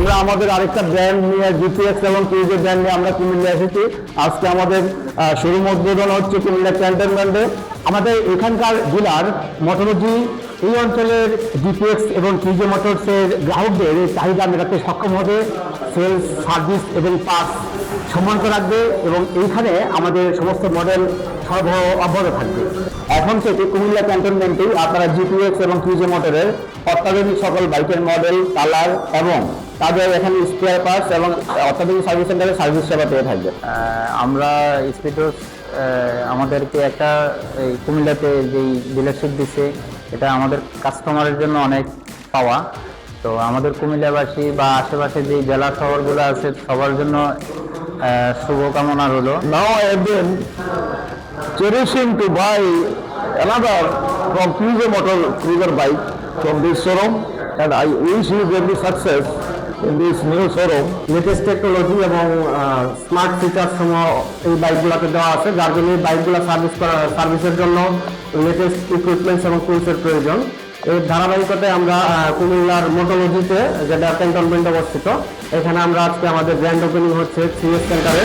আমরা আমাদের আরেকটা ব্র্যান্ড নিয়ে জিপিএক্স এবং কিউজের ব্র্যান্ড নিয়ে আমরা কুমিল্লা এসেছি। আজকে আমাদের শোরুম উদ্বোধন হচ্ছে কুমিল্লা ক্যান্টনমেন্টে। আমাদের এখানকার ডিলার মোটরোজি এই অঞ্চলের জিপিএক্স এবং কিউজে মোটরসের গ্রাহকদের চাহিদা মেটাতে সক্ষম হবে। সেলস, সার্ভিস এবং পার্টস সম্মানিত রাখবে এবং এইখানে আমাদের সমস্ত মডেল সরবরাহ অব্যাহত থাকবে। এখন থেকে কুমিল্লা ক্যান্টনমেন্টেই আপনারা জিপিএক্স এবং কিউজে মোটরের অত্যাধুনিক সকল বাইকের মডেল, কালার এবং তাদের এখানে স্পেয়ার পার্টস এবং অত্যাধুনিক সার্ভিস সেন্টারে সার্ভিস সেবা পেয়ে থাকবে। আমরা স্পিডোস আমাদেরকে একটা এই কুমিল্লাতে যেই ডিলারশিপ দিচ্ছে, এটা আমাদের কাস্টমারের জন্য অনেক পাওয়া। তো আমাদের কুমিল্লাবাসী বা আশেপাশে যে জেলা শহরগুলো আছে সবার জন্য শুভকামনা রইল। Now I have been cherishing to buy another from Cruiser Motor Cruiser bike from this showroom, and I wish you great success in this new showroom. Latest technology এবং স্মার্ট ফিচার সহ এই বাইকগুলোতে দেওয়া আছে, যার জন্য এই বাইকগুলো সার্ভিসের জন্য লেটেস্ট ইকুইপমেন্টস এবং টুলসের প্রয়োজন। এই ধারাবাহিকতায় আমরা কুমিল্লার মোটরোজিতে, যেটা ক্যান্টনমেন্টে অবস্থিত, এখানে আমরা আজকে আমাদের গ্র্যান্ড ওপেনিং হচ্ছে সিএস সেন্টারে।